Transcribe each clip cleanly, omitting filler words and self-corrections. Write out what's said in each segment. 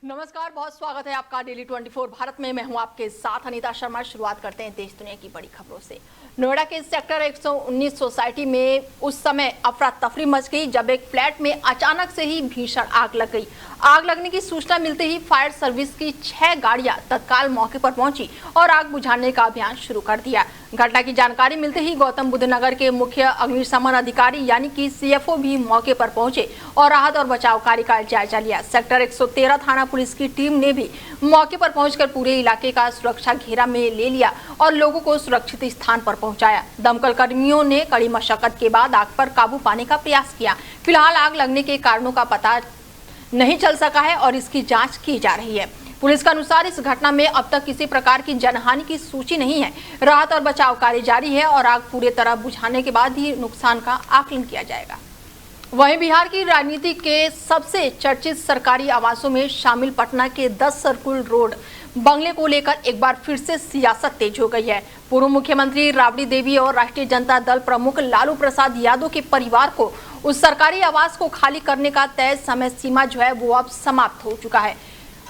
नमस्कार, बहुत स्वागत है आपका डेली 24 भारत में। मैं हूं आपके साथ अनीता शर्मा। शुरुआत करते हैं देश दुनिया की बड़ी खबरों से। नोएडा के सेक्टर 119 सोसाइटी में उस समय अफरा तफरी मच गई जब एक फ्लैट में अचानक से ही भीषण आग लग गई। आग लगने की सूचना मिलते ही फायर सर्विस की 6 गाड़ियां तत्काल मौके पर पहुंची और आग बुझाने का अभियान शुरू कर दिया। घटना की जानकारी मिलते ही गौतम बुद्ध नगर के मुख्य अग्निशमन अधिकारी यानी कि CFO भी मौके पर पहुंचे और राहत और बचाव कार्य का जायजा लिया। सेक्टर 113 थाना पुलिस की टीम ने भी मौके पर पहुंचकर पूरे इलाके का सुरक्षा घेरा में ले लिया और लोगों को सुरक्षित स्थान पर पहुंचाया। दमकल कर्मियों ने कड़ी मशक्कत के बाद आग पर काबू पाने का प्रयास किया। फिलहाल आग लगने के कारणों का पता नहीं चल सका है और इसकी जांच की जा रही है। पुलिस के अनुसार इस घटना में अब तक किसी प्रकार की जनहानि की सूची नहीं है। राहत और बचाव कार्य जारी है और आग पूरी तरह बुझाने के बाद ही नुकसान का आकलन किया जाएगा। वहीं बिहार की राजनीति के सबसे चर्चित सरकारी आवासों में शामिल पटना के 10 सर्कुल रोड बंगले को लेकर एक बार फिर से सियासत तेज हो गई है। पूर्व मुख्यमंत्री राबड़ी देवी और राष्ट्रीय जनता दल प्रमुख लालू प्रसाद यादव के परिवार को उस सरकारी आवास को खाली करने का तय समय सीमा जो है वो अब समाप्त हो चुका है।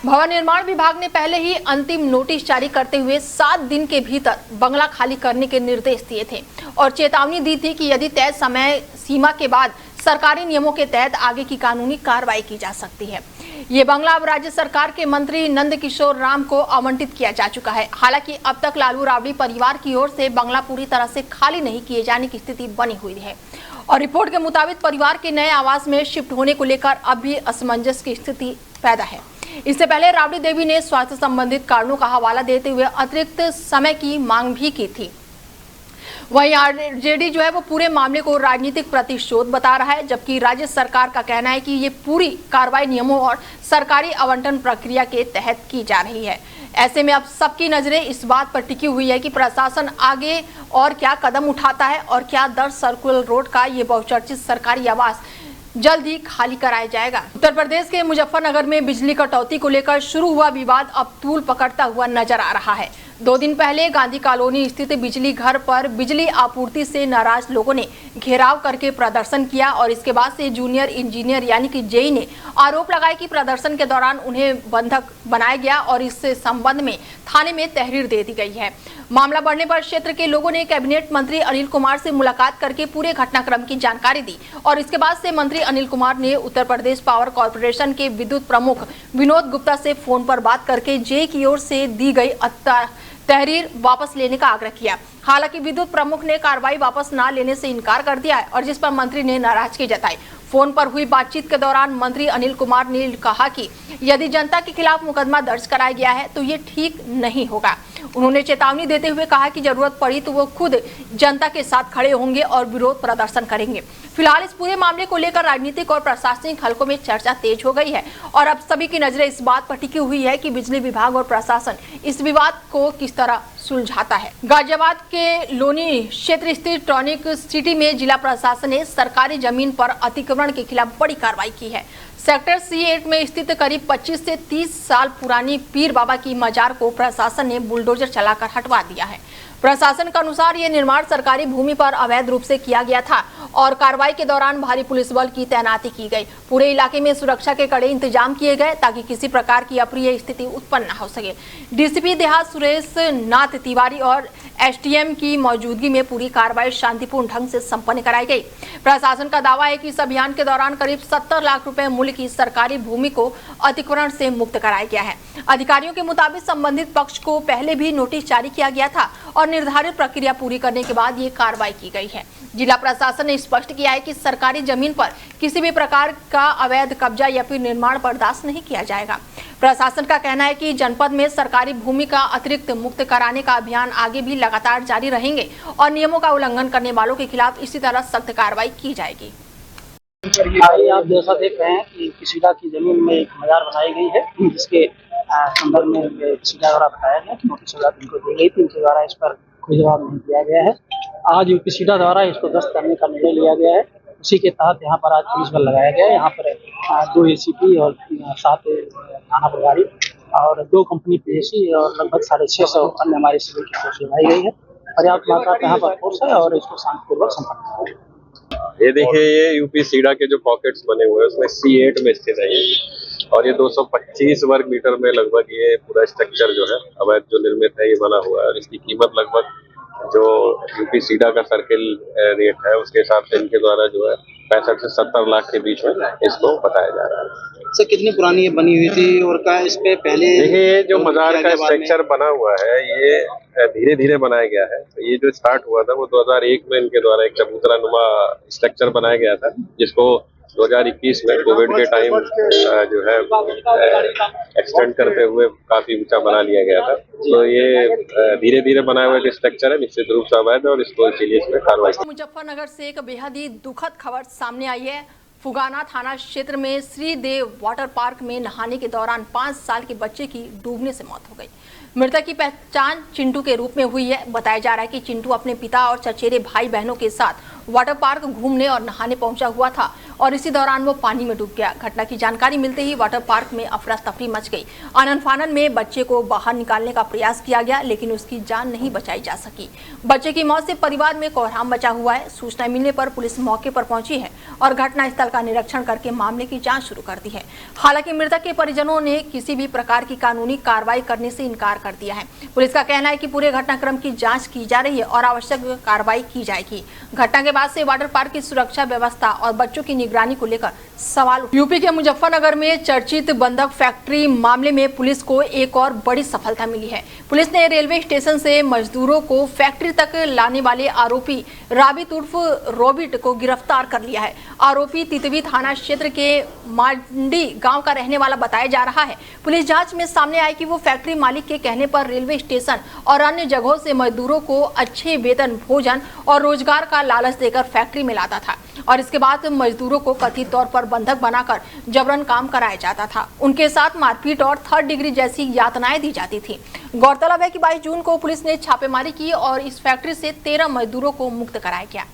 भवन निर्माण विभाग ने पहले ही अंतिम नोटिस जारी करते हुए 7 दिन के भीतर बंगला खाली करने के निर्देश दिए थे और चेतावनी दी थी कि यदि तय समय सीमा के बाद सरकारी नियमों के तहत आगे की कानूनी कार्रवाई की जा सकती है। ये बंगला अब राज्य सरकार के मंत्री नंद किशोर राम को आवंटित किया जा चुका है। हालांकि अब तक लालू राबड़ी परिवार की ओर से बंगला पूरी तरह से खाली नहीं किए जाने की स्थिति बनी हुई है और रिपोर्ट के मुताबिक परिवार के नए आवास में शिफ्ट होने को लेकर अब भी असमंजस की स्थिति पैदा है। इससे पहले राबड़ी देवी ने स्वास्थ्य संबंधित कारणों का हवाला देते हुए अतिरिक्त समय की मांग भी की थी। वहीं आरजेडी जो है वो पूरे मामले को राजनीतिक प्रतिशोध बता रहा है, जबकि राज्य सरकार का कहना है कि ये पूरी कार्रवाई नियमों और सरकारी आवंटन प्रक्रिया के तहत की जा रही है। ऐसे में अब सबकी नजरें इस बात पर टिकी हुई है कि प्रशासन आगे और क्या कदम उठाता है और क्या 10 सर्कुलर रोड का ये बहुचर्चित सरकारी आवास जल्द ही खाली कराया जाएगा। उत्तर प्रदेश के मुजफ्फरनगर में बिजली कटौती को लेकर शुरू हुआ विवाद अब तूल पकड़ता हुआ नजर आ रहा है। 2 दिन पहले गांधी कॉलोनी स्थित बिजली घर पर बिजली आपूर्ति से नाराज लोगों ने घेराव करके प्रदर्शन किया और इसके बाद से जूनियर इंजीनियर यानी कि जेई ने आरोप लगाया कि प्रदर्शन के दौरान उन्हें बंधक बनाया गया और इस संबंध में थाने में तहरीर दे दी गई है। मामला बढ़ने पर क्षेत्र के लोगों ने कैबिनेट मंत्री अनिल कुमार से मुलाकात करके पूरे घटनाक्रम की जानकारी दी और इसके बाद से मंत्री अनिल कुमार ने उत्तर प्रदेश पावर कॉर्पोरेशन के विद्युत प्रमुख विनोद गुप्ता से फोन पर बात करके जेई की ओर से दी गई तहरीर वापस लेने का आग्रह किया। हालांकि विद्युत प्रमुख ने कार्रवाई वापस न लेने से इनकार कर दिया है और जिस पर मंत्री ने नाराजगी जताई। फोन पर हुई बातचीत के दौरान मंत्री अनिल कुमार ने कहा कि यदि जनता के खिलाफ मुकदमा दर्ज कराया गया है तो ये ठीक नहीं होगा। उन्होंने चेतावनी देते हुए कहा कि जरूरत पड़ी तो वो खुद जनता के साथ खड़े होंगे और विरोध प्रदर्शन करेंगे। फिलहाल इस पूरे मामले को लेकर राजनीतिक और प्रशासनिक हलकों में चर्चा तेज हो गई है और अब सभी की नजरें इस बात पर टिकी हुई है कि बिजली विभाग और प्रशासन इस विवाद को किस तरह सुलझाता है। गाजियाबाद के लोनी क्षेत्र स्थित टॉनिक सिटी में जिला प्रशासन ने सरकारी जमीन पर अतिक्रमण के खिलाफ बड़ी कार्रवाई की है। सेक्टर C8 में स्थित करीब 25 से 30 साल पुरानी पीर बाबा की मजार को प्रशासन ने बुलडोजर चलाकर हटवा दिया है। प्रशासन के अनुसार ये निर्माण सरकारी भूमि पर अवैध रूप से किया गया था और कार्रवाई के दौरान भारी पुलिस बल की तैनाती की गई। पूरे इलाके में सुरक्षा के कड़े इंतजाम किए गए ताकि किसी प्रकार की अप्रिय स्थिति उत्पन्न न हो सके। डीसीपी देहात सुरेश नाथ तिवारी और SDM की मौजूदगी में पूरी कार्रवाई शांतिपूर्ण ढंग से संपन्न कराई गई। प्रशासन का दावा है कि इस अभियान के दौरान करीब 70 लाख रुपए मूल्य की सरकारी भूमि को अतिक्रमण से मुक्त कराया गया है। अधिकारियों के मुताबिक संबंधित पक्ष को पहले भी नोटिस जारी किया गया था और निर्धारित प्रक्रिया पूरी करने के बाद ये कार्रवाई की गई है। जिला प्रशासन ने स्पष्ट किया है कि सरकारी जमीन पर किसी भी प्रकार का अवैध कब्जा या फिर निर्माण बर्दाश्त नहीं किया जाएगा। प्रशासन का कहना है कि जनपद में सरकारी भूमि का अतिरिक्त मुक्त कराने का अभियान आगे भी लगातार जारी रहेंगे और नियमों का उल्लंघन करने वालों के खिलाफ इसी तरह सख्त कार्रवाई की जाएगी। आप जैसा देख रहे हैं कि किसीदा की जमीन में एक मजार बनाई गई है, जिसके संदर्भ में किसीदा द्वारा बताया गया कि नोटिस इनको दी गई थी, इनके द्वारा इस पर कोई जवाब नहीं दिया गया है। आज किसीदा द्वारा इसको दस्त करने का निर्णय लिया गया है। उसी के तहत यहाँ पर आज पुलिस बल लगाया गया है। यहाँ पर 2 ACP और 7 थाना प्रभारी और 2 कंपनी PAC और लगभग 650 अन्य हमारे सिविल की फोर्स लगाई गई है। पर्याप्त मात्रा में यहाँ पर फोर्स है और इसको शांतिपूर्वक संपन्न किया। ये देखिए, ये यूपी सीडा के जो पॉकेट्स बने हुए हैं उसमें C8 में स्थित है। ये और ये 225 वर्ग मीटर में लगभग ये पूरा स्ट्रक्चर जो है अवैध जो निर्मित है ये बना हुआ है और इसकी कीमत लगभग जो यूपी सीडा का सर्किल रेट है उसके हिसाब से इनके द्वारा जो है 65 से 70 लाख के बीच में इसको बताया जा रहा है। सर कितनी पुरानी ये बनी हुई थी और क्या इस पे पहले देखिए ये जो मजार का स्ट्रक्चर बना हुआ है ये धीरे धीरे बनाया गया है। तो ये जो स्टार्ट हुआ था वो 2001 में इनके द्वारा एक चबूतरा नुमा स्ट्रक्चर बनाया गया था जिसको 2021 में कोविड के टाइम जो है एक्सटेंड करते हुए काफी ऊंचा बना लिया गया था। तो ये धीरे धीरे बनाया हुआ जो स्ट्रक्चर है निश्चित रूप से अवैध है और इसको इसीलिए इसमें कार्रवाई। मुजफ्फरनगर से एक बेहद ही दुखद खबर सामने आई है। फुगाना थाना क्षेत्र में श्रीदेव वाटर पार्क में नहाने के दौरान 5 साल के बच्चे की डूबने से मौत हो गई। मृतक की पहचान चिंटू के रूप में हुई है। बताया जा रहा है कि चिंटू अपने पिता और चचेरे भाई बहनों के साथ वाटर पार्क घूमने और नहाने पहुंचा हुआ था और इसी दौरान वो पानी में डूब गया। घटना की जानकारी मिलते ही वाटर पार्क में अफरा तफरी मच गई। आनन फानन में बच्चे को बाहर निकालने का प्रयास किया गया लेकिन उसकी जान नहीं बचाई जा सकी। बच्चे की मौत से परिवार में कोहराम मचा हुआ है। सूचना मिलने पर पुलिस मौके पर पहुंची है और घटनास्थल का निरीक्षण करके मामले की जाँच शुरू कर दी है। हालांकि मृतक के परिजनों ने किसी भी प्रकार की कानूनी कार्रवाई करने से इनकार कर दिया है। पुलिस का कहना है कि पूरे घटनाक्रम की जांच की जा रही है और आवश्यक कार्रवाई की जाएगी। घटना के बाद से वाटर पार्क की सुरक्षा व्यवस्था और बच्चों की निगरानी को लेकर सवाल। यूपी के मुजफ्फरनगर में चर्चित बंधक फैक्ट्री मामले में पुलिस को एक और बड़ी सफलता मिली है। पुलिस ने रेलवे स्टेशन से मजदूरों को फैक्ट्री तक लाने वाले आरोपी राबित उर्फ रॉबिट को गिरफ्तार कर लिया है। आरोपी तितवी थाना क्षेत्र के मांडी गांव का रहने वाला बताया जा रहा है। पुलिस जांच में सामने आया कि वो फैक्ट्री मालिक के कहने पर रेलवे स्टेशन और अन्य जगहों से मजदूरों को अच्छे वेतन, भोजन और रोजगार का लालच देकर फैक्ट्री में लाता था और इसके बाद मजदूरों को कथित तौर पर बंधक बनाकर जबरन काम कराया जाता था। उनके साथ मारपीट और 3rd डिग्री जैसी यातनाएं दी जाती थी। गौरतलब है कि 22 जून को पुलिस ने छापेमारी की और इस फैक्ट्री से 13 मजदूरों को मुक्त कराया गया,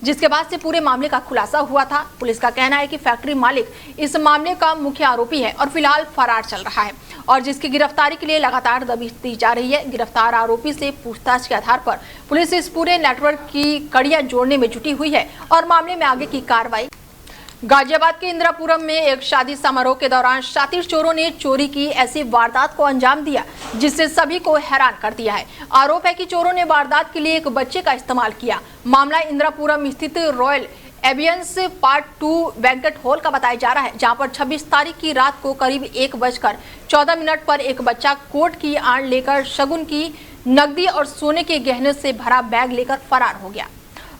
जिसके बाद से पूरे मामले का खुलासा हुआ था। पुलिस का कहना है कि फैक्ट्री मालिक इस मामले का मुख्य आरोपी है और फिलहाल फरार चल रहा है और जिसकी गिरफ्तारी के लिए लगातार दबिश दी जा रही है। गिरफ्तार आरोपी से पूछताछ के आधार पर पुलिस इस पूरे नेटवर्क की कड़ियां जोड़ने में जुटी हुई है और मामले में आगे की कार्रवाई। गाजियाबाद के इंदिरापुरम में एक शादी समारोह के दौरान शातिर चोरों ने चोरी की ऐसी वारदात को अंजाम दिया जिससे सभी को हैरान कर दिया है। आरोप है कि चोरों ने वारदात के लिए एक बच्चे का इस्तेमाल किया। मामला इंदिरापुरम स्थित रॉयल एबियंस पार्ट 2 बैंकेट हॉल का बताया जा रहा है, जहां पर 26 तारीख की रात को करीब 1:14 पर एक बच्चा कोट की आड़ लेकर शगुन की नकदी और सोने के गहने से भरा बैग लेकर फरार हो गया।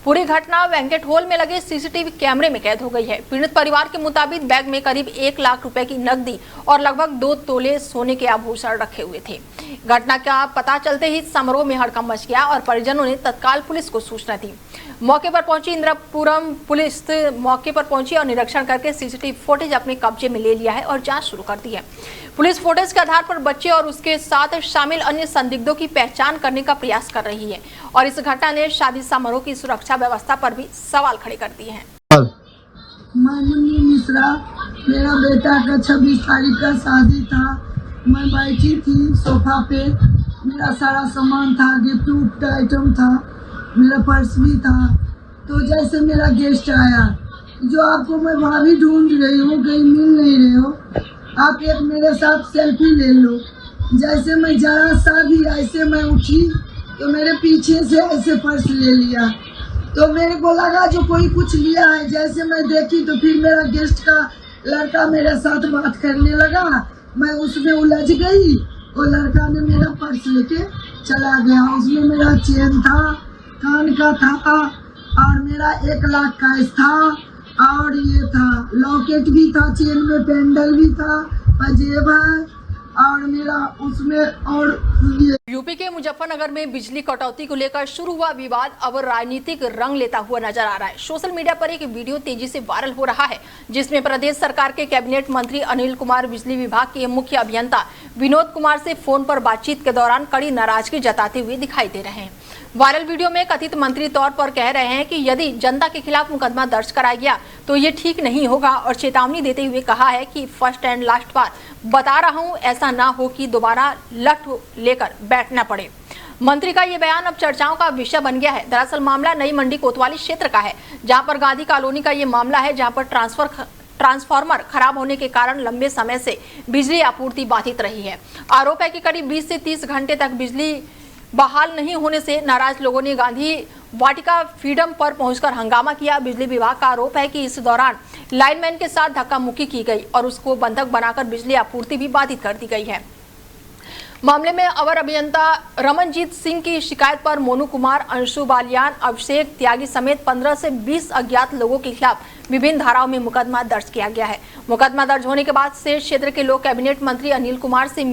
पूरी घटना बैंकेट हॉल में लगे सीसीटीवी कैमरे में कैद हो गई है। पीड़ित परिवार के मुताबिक बैग में करीब 1 लाख रुपए की नकदी और लगभग 2 तोले सोने के आभूषण रखे हुए थे। घटना का पता चलते ही समारोह में हड़कंप मच गया और परिजनों ने तत्काल पुलिस को सूचना दी। मौके पर पहुंची इंदिरापुरम पुलिस मौके पर पहुंची और निरीक्षण करके सीसीटीवी फुटेज अपने कब्जे में ले लिया है और जांच शुरू कर दी है। पुलिस फुटेज के आधार पर बच्चे और उसके साथ शामिल अन्य संदिग्धों की पहचान करने का प्रयास कर रही है और इस घटना ने शादी समारोह की सुरक्षा व्यवस्था पर भी सवाल खड़े कर दिए हैं। मैं मुन्नी मिश्रा, मेरा बेटा का 26 तारीख का शादी था। मैं बैठी थी सोफा पे, मेरा सारा सामान था, गिफ्ट आइटम था, मेरा पर्स भी था। तो जैसे मेरा गेस्ट आया, जो आपको मैं भाभी ढूंढ रही हूँ, कहीं मिल नहीं रहे हो, आप एक मेरे साथ सेल्फी ले लो। जैसे मैं जरा सा भी ऐसे मैं उठी तो मेरे पीछे से ऐसे पर्स ले लिया। तो मेरे को लगा जो कोई कुछ लिया है। जैसे मैं देखी तो फिर मेरा गेस्ट का लड़का मेरे साथ बात करने लगा। मैं उसमें उलझ गई। वो लड़का ने मेरा पर्स लेके चला गया। उसमें मेरा चेन था, कान का था और मेरा 1 लाख कैश था और ये था, लॉकेट भी था, चेन में पेंडल भी था, पंजेब है और मेरा उसमें और ये। यूपी के मुजफ्फरनगर में बिजली कटौती को लेकर शुरू हुआ विवाद अब राजनीतिक रंग लेता हुआ नजर आ रहा है। सोशल मीडिया पर एक वीडियो तेजी से वायरल हो रहा है जिसमें प्रदेश सरकार के कैबिनेट मंत्री अनिल कुमार बिजली विभाग के मुख्य अभियंता विनोद कुमार से फोन पर बातचीत के दौरान कड़ी नाराजगी जताते हुए दिखाई दे रहे हैं। वायरल वीडियो में कथित मंत्री तौर पर कह रहे हैं कि यदि जनता के खिलाफ मुकदमा दर्ज कराया गया तो ये ठीक नहीं होगा और चेतावनी देते हुए कहा है कि फर्स्ट एंड लास्ट बार बता रहा हूं, ऐसा ना हो कि दोबारा लठ लेकर बैठना पड़े। मंत्री का ये बयान अब चर्चाओं का विषय बन गया है। दरअसल मामला नई मंडी कोतवाली क्षेत्र का है, जहां पर गांधी कॉलोनी का ये मामला है, जहां पर ट्रांसफर ट्रांसफार्मर खराब होने के कारण लंबे समय से बिजली आपूर्ति बाधित रही है। आरोप है कि करीब 20 से 30 घंटे तक बिजली बहाल नहीं होने से नाराज लोगों ने गांधी वाटिका फ्रीडम पर पहुंचकर हंगामा किया। बिजली विभाग का आरोप है कि इस दौरान लाइनमैन के साथ धक्का मुक्की की गई और उसको बंधक बनाकर बिजली आपूर्ति भी बाधित कर दी गई है। मामले में अवर अभियंता रमनजीत सिंह की शिकायत पर मोनू कुमार, अंशु बालियान, अभिषेक त्यागी समेत 15 से 20 अज्ञात लोगों के खिलाफ विभिन्न धाराओं में मुकदमा दर्ज किया गया है। मुकदमा दर्ज होने के बाद से क्षेत्र के लोग कैबिनेट मंत्री अनिल कुमार से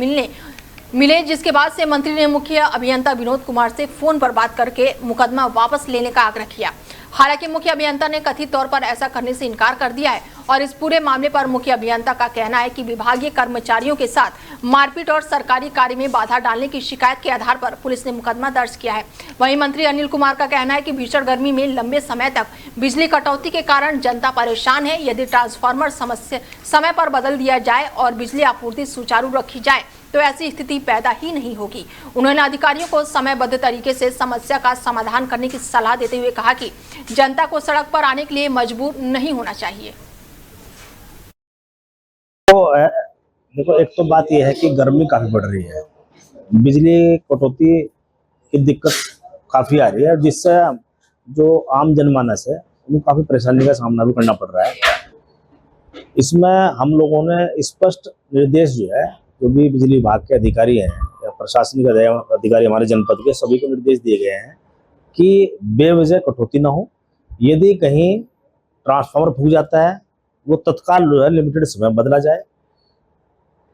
मिले, जिसके बाद से मंत्री ने मुख्य अभियंता विनोद कुमार से फोन पर बात करके मुकदमा वापस लेने का आग्रह किया। हालांकि मुख्य अभियंता ने कथित तौर पर ऐसा करने से इनकार कर दिया है और इस पूरे मामले पर मुख्य अभियंता का कहना है कि विभागीय कर्मचारियों के साथ मारपीट और सरकारी कार्य में बाधा डालने की शिकायत के आधार पर पुलिस ने मुकदमा दर्ज किया है। वहीं मंत्री अनिल कुमार का कहना है कि भीषण गर्मी में लंबे समय तक बिजली कटौती के कारण जनता परेशान है। यदि ट्रांसफार्मर समय पर बदल दिया जाए और बिजली आपूर्ति सुचारू रखी जाए तो ऐसी स्थिति पैदा ही नहीं होगी। उन्होंने अधिकारियों को समयबद्ध तरीके से समस्या का समाधान करने की सलाह देते हुए कहा कि जनता को सड़क पर आने के लिए मजबूर नहीं होना चाहिए। तो देखो, एक तो बात यह है कि गर्मी काफी बढ़ रही है, बिजली कटौती की दिक्कत काफी आ रही है, जिससे जो आम जनमानस है उनको काफी परेशानी का सामना भी करना पड़ रहा है। इसमें हम लोगों ने स्पष्ट निर्देश जो है, जो भी बिजली विभाग के अधिकारी हैं या प्रशासनिक अधिकारी हमारे जनपद के, सभी को निर्देश दिए गए हैं कि बेवजह कटौती ना हो। यदि कहीं ट्रांसफार्मर फूक जाता है, वो तत्काल जो है लिमिटेड समय बदला जाए,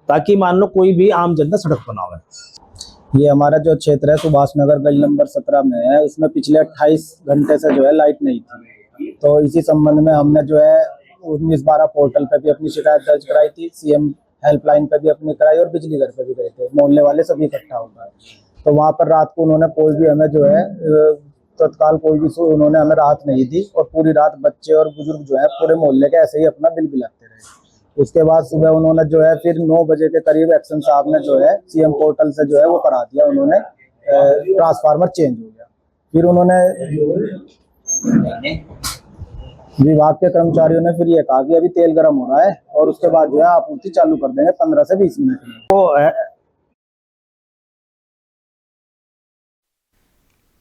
ताकि मान लो कोई भी आम जनता सड़क पर ना हो। ये हमारा जो क्षेत्र है सुभाष नगर गली नंबर 17 में है, इसमें पिछले 28 घंटे से जो है लाइट नहीं थी। तो इसी संबंध में हमने जो है 19/12 पोर्टल पे भी अपनी शिकायत दर्ज कराई थी, सीएम हेल्पलाइन पे भी अपनी कराई और बिजली घर पे भी गए थे, मोहल्ले वाले सभी इकट्ठा होकर। तो वहाँ पर रात को उन्होंने कोई भी हमें जो है तत्काल कोई भी उन्होंने हमें राहत नहीं दी और पूरी रात बच्चे और बुजुर्ग जो है पूरे मोहल्ले के ऐसे ही अपना बिल बिलाते रहे। उसके बाद सुबह उन्होंने जो है फिर 9 बजे के करीब एक्शन साहब ने जो है सीएम पोर्टल से जो है वो करा दिया, उन्होंने ट्रांसफार्मर चेंज हो गया। फिर उन्होंने विभाग के कर्मचारियों ने फिर ये कहा कि अभी तेल गर्म हो रहा है और उसके बाद जो है आपूर्ति चालू कर देंगे 15 से 20 मिनट में। तो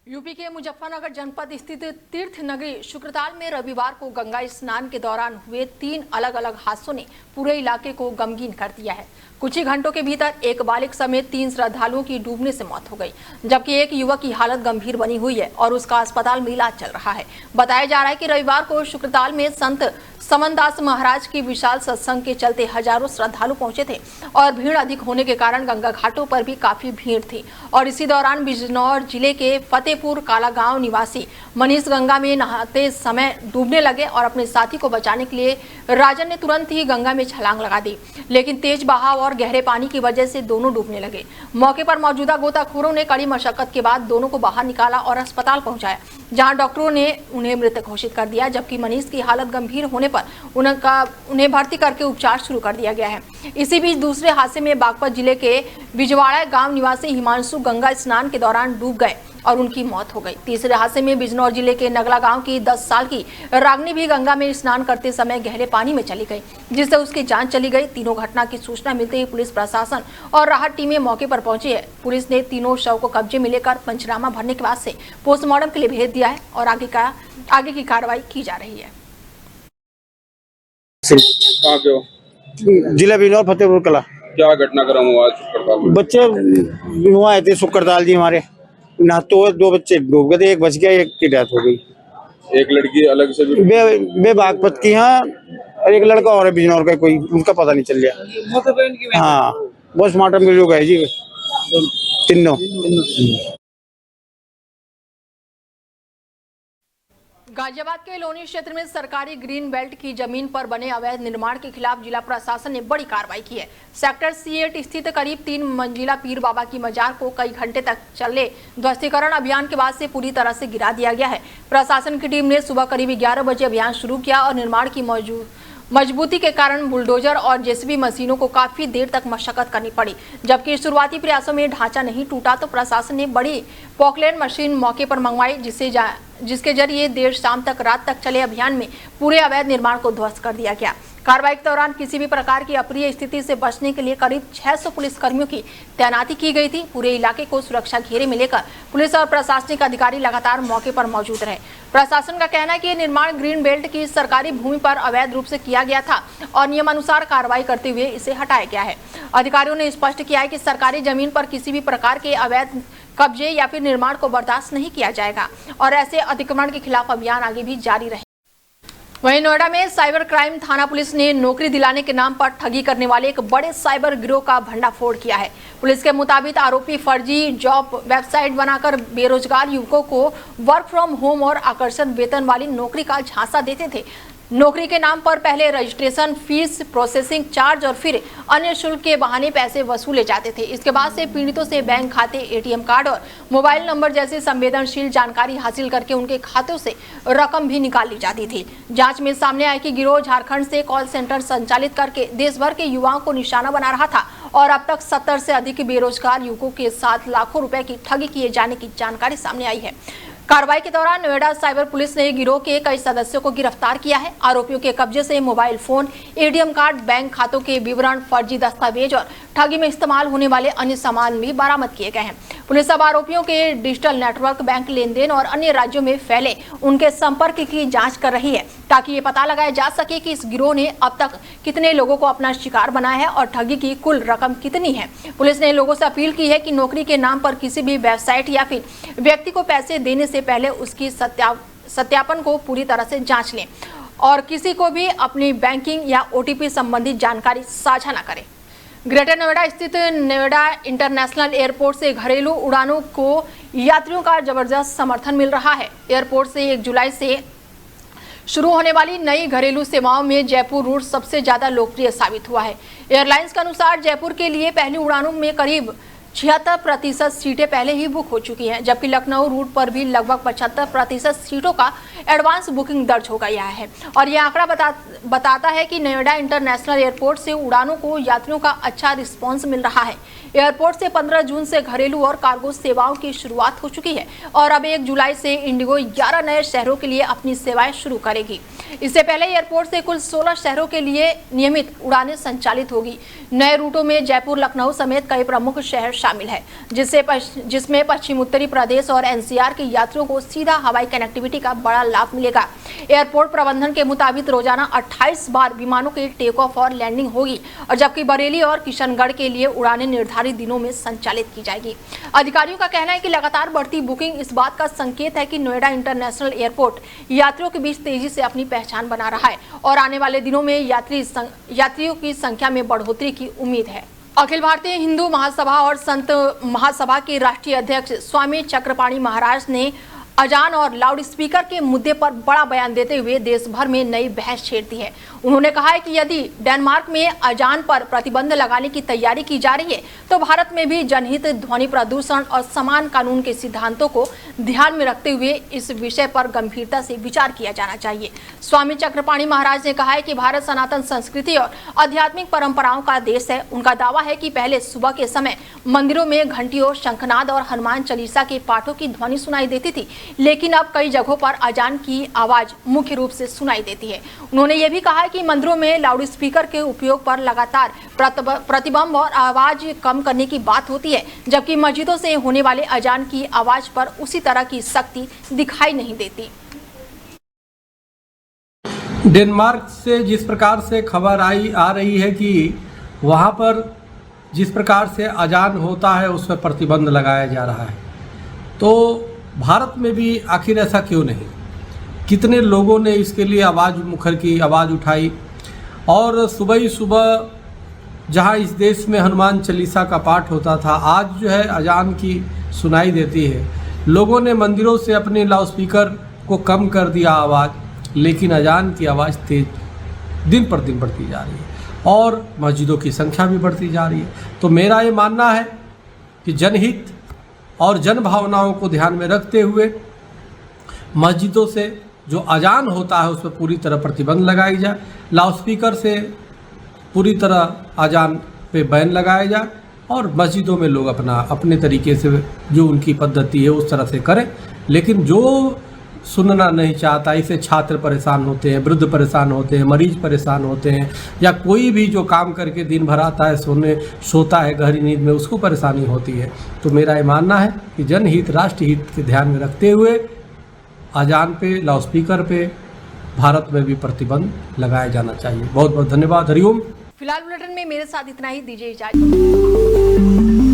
यूपी के मुजफ्फरनगर जनपद स्थित तीर्थ नगरी शुक्रताल में रविवार को गंगा स्नान के दौरान हुए 3 अलग अलग हादसों ने पूरे इलाके को गमगीन कर दिया है। कुछ ही घंटों के भीतर एक बालिग समेत 3 श्रद्धालुओं की डूबने से मौत हो गई, जबकि एक युवक की हालत गंभीर बनी हुई है और उसका अस्पताल में इलाज चल रहा है। बताया जा रहा है कि रविवार को शुक्रताल में संत समनदास महाराज की विशाल सत्संग के चलते हजारों श्रद्धालु पहुंचे थे और भीड़ अधिक होने के कारण गंगा घाटों पर भी काफी भीड़ थी। और इसी दौरान बिजनौर जिले के फतेहपुर काला गांव निवासी मनीष गंगा में नहाते समय डूबने लगे और अपने साथी को बचाने के लिए राजन ने तुरंत ही गंगा में छलांग लगा दी, लेकिन तेज बहाव और गहरे पानी की वजह से दोनों डूबने लगे। मौके पर मौजूदा गोताखोरों ने कड़ी मशक्कत के बाद दोनों को बाहर निकाला और अस्पताल पहुंचाया, जहां डॉक्टरों ने उन्हें मृत घोषित कर दिया, जबकि मनीष की हालत गंभीर होने पर उन्हें भर्ती करके उपचार शुरू कर दिया गया है। इसी बीच दूसरे हादसे में बागपत जिले के बिजवाड़ा गांव निवासी हिमांशु गंगा स्नान के दौरान डूब गए और उनकी मौत हो गई। तीसरे हादसे में बिजनौर जिले के नगला गांव की 10 साल की रागनी भी गंगा में स्नान करते समय गहरे पानी में चली गई, जिससे उसकी जान चली गई। तीनों घटना की सूचना मिलते ही पुलिस प्रशासन और राहत टीमें मौके पर पहुंची है। पुलिस ने तीनों शव को कब्जे में लेकर पंचनामा भरने के बाद से पोस्टमार्टम के लिए भेज दिया है और आगे की कार्रवाई की जा रही है। जिला बिजनौर फतेहपुर कला। क्या घटनाक्रम हुआ शुक्रवार? बच्चे वहाँ आए थे शुक्रताल जी हमारे, नहाते हुए 2 बच्चे डूब गए थे, एक बच गया, एक की डेथ हो गई। एक लड़की अलग से बे बागपत की, हाँ, और एक लड़का और है बिजनौर का, कोई उनका पता नहीं चल गया। हाँ, पोस्टमार्टम के लोग है जी तीनों। गाजियाबाद के लोनी क्षेत्र में सरकारी ग्रीन बेल्ट की जमीन पर बने अवैध निर्माण के खिलाफ जिला प्रशासन ने बड़ी कार्रवाई की है। सेक्टर C8 स्थित करीब 3 मंजिला पीर बाबा की मजार को कई घंटे तक चले ध्वस्तीकरण अभियान के बाद से पूरी तरह से गिरा दिया गया है। प्रशासन की टीम ने सुबह करीब 11 बजे अभियान शुरू किया और निर्माण की मजबूती के कारण बुलडोजर और जेसीबी मशीनों को काफी देर तक मशक्कत करनी पड़ी। जबकि शुरुआती प्रयासों में ढांचा नहीं टूटा तो प्रशासन ने बड़ी पॉकलेट मशीन मौके पर मंगवाई, जिसके जरिए देर शाम तक रात तक चले अभियान में पूरे अवैध निर्माण को ध्वस्त कर दिया गया। कार्रवाई के दौरान किसी भी प्रकार की अप्रिय स्थिति से बचने के लिए करीब 600 पुलिस कर्मियों की तैनाती की गई थी। पूरे इलाके को सुरक्षा घेरे में लेकर पुलिस और प्रशासनिक अधिकारी लगातार मौके पर मौजूद रहे। प्रशासन का कहना है कि निर्माण ग्रीन बेल्ट की सरकारी भूमि पर अवैध रूप से किया गया था और नियमानुसार कार्रवाई करते हुए इसे हटाया गया है। अधिकारियों ने स्पष्ट किया है कि सरकारी जमीन पर किसी भी प्रकार के अवैध कब्जे या फिर निर्माण को बर्दाश्त नहीं किया जाएगा और ऐसे अतिक्रमण के खिलाफ अभियान आगे भी जारी रहे। वहीं नोएडा में साइबर क्राइम थाना पुलिस ने नौकरी दिलाने के नाम पर ठगी करने वाले एक बड़े साइबर गिरोह का भंडाफोड़ किया है। पुलिस के मुताबिक आरोपी फर्जी जॉब वेबसाइट बनाकर बेरोजगार युवकों को वर्क फ्रॉम होम और आकर्षक वेतन वाली नौकरी का झांसा देते थे। नौकरी के नाम पर पहले रजिस्ट्रेशन फीस, प्रोसेसिंग चार्ज और फिर अन्य शुल्क के बहाने पैसे वसूले जाते थे। इसके बाद से पीड़ितों से बैंक खाते, एटीएम कार्ड और मोबाइल नंबर जैसी संवेदनशील जानकारी हासिल करके उनके खातों से रकम भी निकाल ली जाती थी। जांच में सामने आया कि गिरोह झारखंड से कॉल सेंटर संचालित करके देश भर के युवाओं को निशाना बना रहा था और अब तक 70 से अधिक बेरोजगार युवकों के साथ लाखों रुपए की ठगी किए जाने की जानकारी सामने आई है। कार्रवाई के दौरान नोएडा साइबर पुलिस ने गिरोह के कई सदस्यों को गिरफ्तार किया है। आरोपियों के कब्जे से mobile phone, ATM card, bank खातों के विवरण, फर्जी दस्तावेज और ठगी में इस्तेमाल होने वाले अन्य सामान भी बरामद किए गए हैं। पुलिस अब आरोपियों के डिजिटल नेटवर्क, बैंक लेन देन और अन्य राज्यों में फैले उनके संपर्क की जांच कर रही है ताकि ये पता लगाया जा सके कि इस गिरोह ने अब तक कितने लोगों को अपना शिकार बनाया है और ठगी की कुल रकम कितनी है। पुलिस ने लोगों से अपील की है कि नौकरी के नाम पर किसी भी वेबसाइट या फिर व्यक्ति को पैसे देने से पहले उसकी सत्यापन को पूरी तरह से जांच लें और किसी को भी अपनी बैंकिंग या ओटीपी संबंधित जानकारी साझा न करें। ग्रेटर नोएडा स्थित नोएडा इंटरनेशनल एयरपोर्ट से घरेलू उड़ानों को यात्रियों का जबरदस्त समर्थन मिल रहा है। एयरपोर्ट से 1 जुलाई से शुरू होने वाली नई घरेलू सेवाओं में जयपुर रूट सबसे ज्यादा लोकप्रिय साबित हुआ है। एयरलाइंस के अनुसार जयपुर के लिए पहली उड़ानों में करीब 76% सीटें पहले ही बुक हो चुकी हैं, जबकि लखनऊ रूट पर भी लगभग 75% सीटों का एडवांस बुकिंग दर्ज हो गया है और यह आंकड़ा बताता है कि नोएडा इंटरनेशनल एयरपोर्ट से उड़ानों को यात्रियों का अच्छा रिस्पांस मिल रहा है। एयरपोर्ट से 15 जून से घरेलू और कार्गो सेवाओं की शुरुआत हो चुकी है और अब 1 जुलाई से इंडिगो 11 नए शहरों के लिए अपनी सेवाएं शुरू करेगी। इससे पहले एयरपोर्ट से कुल 16 शहरों के लिए नियमित उड़ानें संचालित होगी। नए रूटों में जयपुर, लखनऊ समेत कई प्रमुख शहर शामिल है, जिसमें पश्चिम उत्तरी प्रदेश और एनसीआर के यात्रियों को सीधा हवाई कनेक्टिविटी का बड़ा लाभ मिलेगा। एयरपोर्ट प्रबंधन के मुताबिक रोजाना 28 बार विमानों की टेक ऑफ और लैंडिंग होगी और जबकि बरेली और किशनगढ़ के लिए उड़ानें निर्धारित दिनों में संचालित की जाएगी। अधिकारियों का कहना है कि लगातार बढ़ती बुकिंग इस बात का संकेत है कि नोएडा इंटरनेशनल एयरपोर्ट यात्रियों के बीच तेजी से अपनी पहचान बना रहा है और आने वाले दिनों में यात्रियों की संख्या में बढ़ोतरी की उम्मीद है। अखिल भारतीय हिंदू महासभा और संत महासभा के राष्ट्रीय अध्यक्ष स्वामी चक्रपाणी महाराज ने अजान और लाउड स्पीकर के मुद्दे पर बड़ा बयान देते हुए देश भर में नई बहस छेड़ दी है। उन्होंने कहा है कि यदि डेनमार्क में अजान पर प्रतिबंध लगाने की तैयारी की जा रही है तो भारत में भी जनहित, ध्वनि प्रदूषण और समान कानून के सिद्धांतों को ध्यान में रखते हुए इस विषय पर गंभीरता से विचार किया जाना चाहिए। स्वामी चक्रपाणी महाराज ने कहा है कि भारत सनातन संस्कृति और आध्यात्मिक परंपराओं का देश है। उनका दावा है कि पहले सुबह के समय मंदिरों में घंटियों, शंखनाद और हनुमान चालीसा के पाठों की ध्वनि सुनाई देती थी, लेकिन अब कई जगहों पर अजान की आवाज मुख्य रूप से सुनाई देती है। उन्होंने ये भी कहा है कि मंदिरों में लाउड स्पीकर के उपयोग पर लगातार प्रतिबंध और आवाज कम करने की बात होती है, जबकि मस्जिदों से होने वाले अजान की आवाज पर उसी तरह की सख्ती दिखाई नहीं देती। डेनमार्क से जिस प्रकार से खबर आ रही है कि वहाँ पर जिस प्रकार से अजान होता है उस पर प्रतिबंध लगाया जा रहा है, तो भारत में भी आखिर ऐसा क्यों नहीं? कितने लोगों ने इसके लिए मुखर की आवाज़ उठाई और सुबह ही सुबह जहां इस देश में हनुमान चालीसा का पाठ होता था, आज जो है अजान की सुनाई देती है। लोगों ने मंदिरों से अपने लाउडस्पीकर को कम कर दिया आवाज़, लेकिन अजान की आवाज़ तेज दिन पर दिन बढ़ती जा रही है और मस्जिदों की संख्या भी बढ़ती जा रही है। तो मेरा ये मानना है कि जनहित और जन भावनाओं को ध्यान में रखते हुए मस्जिदों से जो अजान होता है उस पर पूरी तरह प्रतिबंध लगाई जाए, लाउडस्पीकर से पूरी तरह अजान पे बैन लगाया जाए और मस्जिदों में लोग अपने तरीके से जो उनकी पद्धति है उस तरह से करें। लेकिन जो सुनना नहीं चाहता। इससे छात्र परेशान होते हैं, वृद्ध परेशान होते हैं, मरीज परेशान होते हैं, या कोई भी जो काम करके दिन भर आता है सोता है गहरी नींद में, उसको परेशानी होती है। तो मेरा ये मानना है कि जनहित राष्ट्र हित के ध्यान में रखते हुए अजान पे, लाउडस्पीकर पे भारत में भी प्रतिबंध लगाया जाना चाहिए। बहुत बहुत धन्यवाद। हरिओम। फिलहाल बुलेटिन में मेरे साथ इतना ही, दीजिए इजाजत।